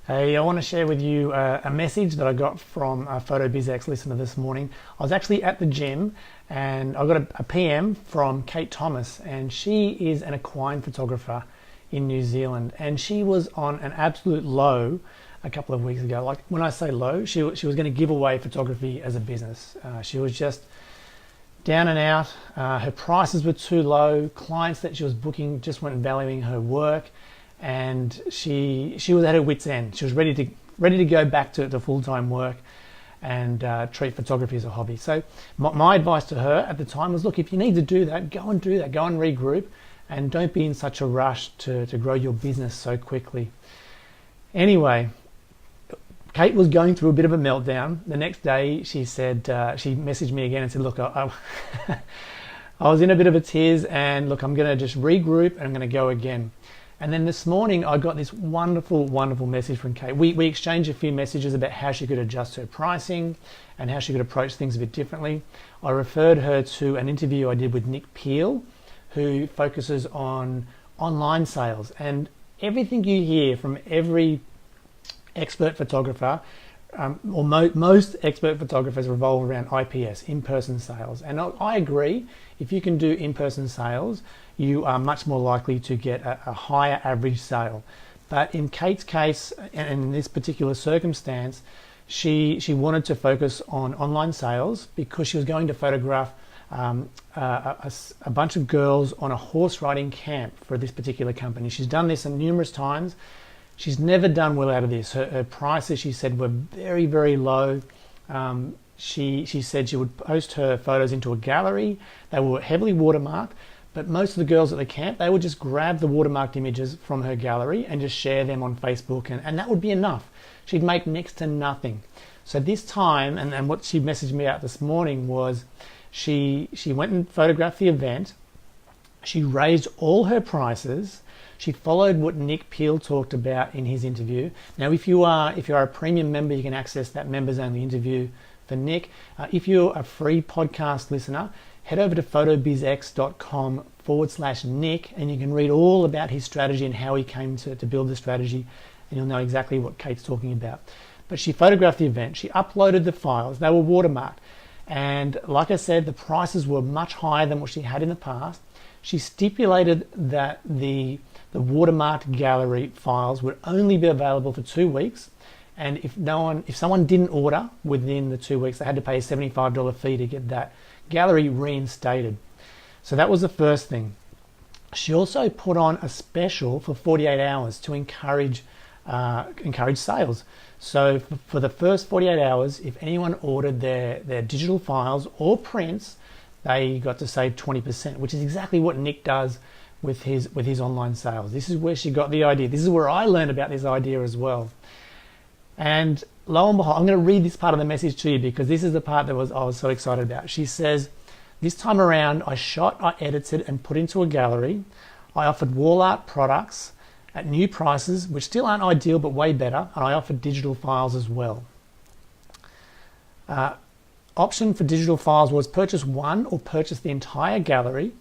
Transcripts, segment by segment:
Hey, I want to share with you a message that I got from a PhotoBizX listener this morning. I was actually at the gym and I got a PM from Cate Thomas, and she is an equine photographer in New Zealand, and she was on an absolute low a couple of weeks ago. Like, when I say low, she was going to give away photography as a business. She was just down and out. Her prices were too low. Clients that she was booking just weren't valuing her work, and she was at her wit's end. She was ready to go back to full-time work and treat photography as a hobby. So my advice to her at the time was, look, if you need to do that, go and do that. Go and regroup, and don't be in such a rush to grow your business so quickly. Anyway, Cate was going through a bit of a meltdown. The next day, she said, she messaged me again and said, look, I was in a bit of a tears, and look, I'm going to just regroup and I'm going to go again. And then this morning, I got this wonderful, wonderful message from Cate. We exchanged a few messages about how she could adjust her pricing and how she could approach things a bit differently. I referred her to an interview I did with Nick Peel, who focuses on online sales. And everything you hear from every expert photographer, most expert photographers, revolve around IPS, in-person sales. And I agree, if you can do in-person sales, you are much more likely to get a higher average sale. But in Cate's case, and in this particular circumstance, she wanted to focus on online sales because she was going to photograph a bunch of girls on a horse riding camp for this particular company. She's done this numerous times. She's never done well out of this. Her prices, she said, were very, very low. She said she would post her photos into a gallery. They were heavily watermarked, but most of the girls at the camp, they would just grab the watermarked images from her gallery and just share them on Facebook, and that would be enough. She'd make next to nothing. So this time, and what she messaged me out this morning was, she went and photographed the event. She raised all her prices. She followed what Nick Peel talked about in his interview. Now, if you are a premium member, you can access that members only interview for Nick. If you're a free podcast listener, head over to photobizx.com/Nick, and you can read all about his strategy and how he came to build the strategy, and you'll know exactly what Cate's talking about. But she photographed the event. She uploaded the files. They were watermarked. And like I said, the prices were much higher than what she had in the past. She stipulated that the watermarked gallery files would only be available for 2 weeks, and if someone didn't order within the 2 weeks, they had to pay a $75 fee to get that gallery reinstated. So that was the first thing. She also put on a special for 48 hours to encourage sales. So for the first 48 hours, if anyone ordered their digital files or prints, they got to save 20%, which is exactly what Nick does with his online sales. This is where she got the idea. This is where I learned about this idea as well. And lo and behold, I'm going to read this part of the message to you because this is the part that I was so excited about. She says, this time around, I edited and put into a gallery. I offered wall art products at new prices, which still aren't ideal, but way better. And I offered digital files as well. Option for digital files was purchase one or purchase the entire gallery.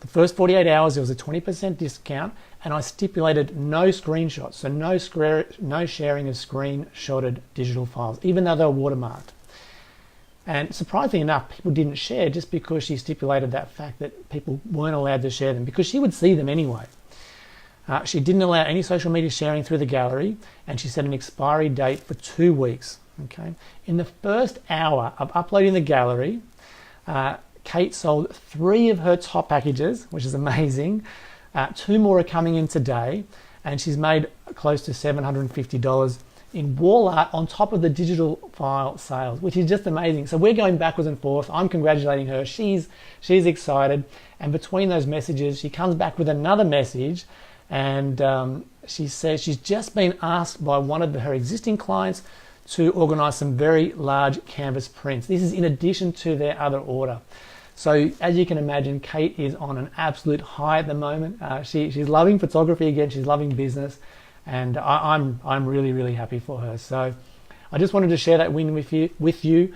The first 48 hours, there was a 20% discount, and I stipulated no screenshots, so no sharing of screenshotted digital files, even though they were watermarked. And surprisingly enough, people didn't share just because she stipulated that fact that people weren't allowed to share them, because she would see them anyway. She didn't allow any social media sharing through the gallery, and she set an expiry date for 2 weeks. Okay. In the first hour of uploading the gallery, Cate sold 3 of her top packages, which is amazing. 2 more are coming in today, and she's made close to $750 in wall art on top of the digital file sales, which is just amazing. So we're going backwards and forth. I'm congratulating her. She's excited, and between those messages, she comes back with another message, and she says she's just been asked by one of her existing clients to organize some very large canvas prints. This is in addition to their other order. So as you can imagine, Cate is on an absolute high at the moment. She's loving photography again. She's loving business, and I'm really, really happy for her. So I just wanted to share that win with you.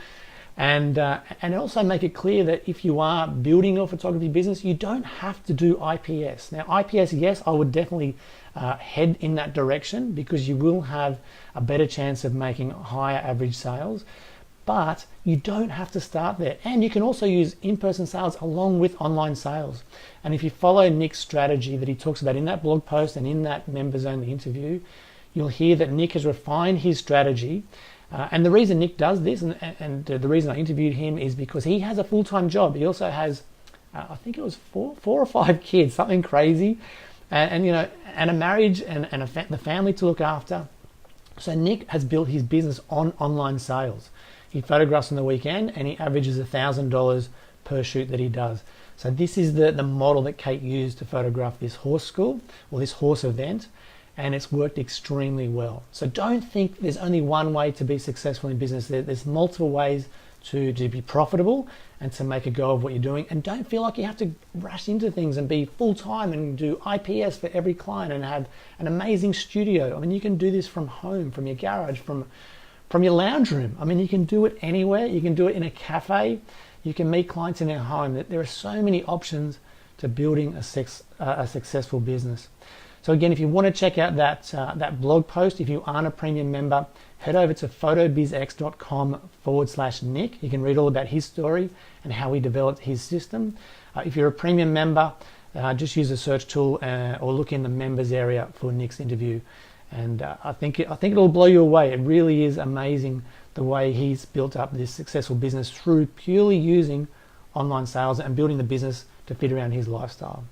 And also make it clear that if you are building your photography business, you don't have to do IPS. Now, IPS, yes, I would definitely head in that direction, because you will have a better chance of making higher average sales, but you don't have to start there. And you can also use in-person sales along with online sales. And if you follow Nick's strategy that he talks about in that blog post and in that members only interview, you'll hear that Nick has refined his strategy. And the reason Nick does this, and the reason I interviewed him, is because he has a full-time job. He also has, I think it was four or five kids, something crazy, and a marriage and the family to look after. So Nick has built his business on online sales. He photographs on the weekend, and he averages $1,000 per shoot that he does. So this is the model that Cate used to photograph this horse school, or this horse event, and it's worked extremely well. So don't think there's only one way to be successful in business. There's multiple ways to be profitable and to make a go of what you're doing. And don't feel like you have to rush into things and be full-time and do IPS for every client and have an amazing studio. I mean, you can do this from home, from your garage, from your lounge room. I mean, you can do it anywhere. You can do it in a cafe. You can meet clients in their home. There are so many options to building a successful business. So again, if you want to check out that blog post, if you aren't a premium member, head over to photobizx.com/Nick. You can read all about his story and how he developed his system. If you're a premium member, just use the search tool or look in the members area for Nick's interview. And I think it'll blow you away. It really is amazing the way he's built up this successful business through purely using online sales and building the business to fit around his lifestyle.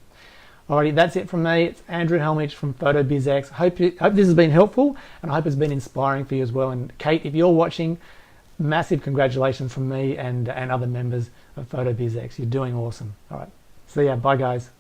Alrighty, that's it from me. It's Andrew Helmich from PhotoBizX. Hope this has been helpful, and I hope it's been inspiring for you as well. And Cate, if you're watching, massive congratulations from me and other members of PhotoBizX. You're doing awesome. All right, see ya. Bye, guys.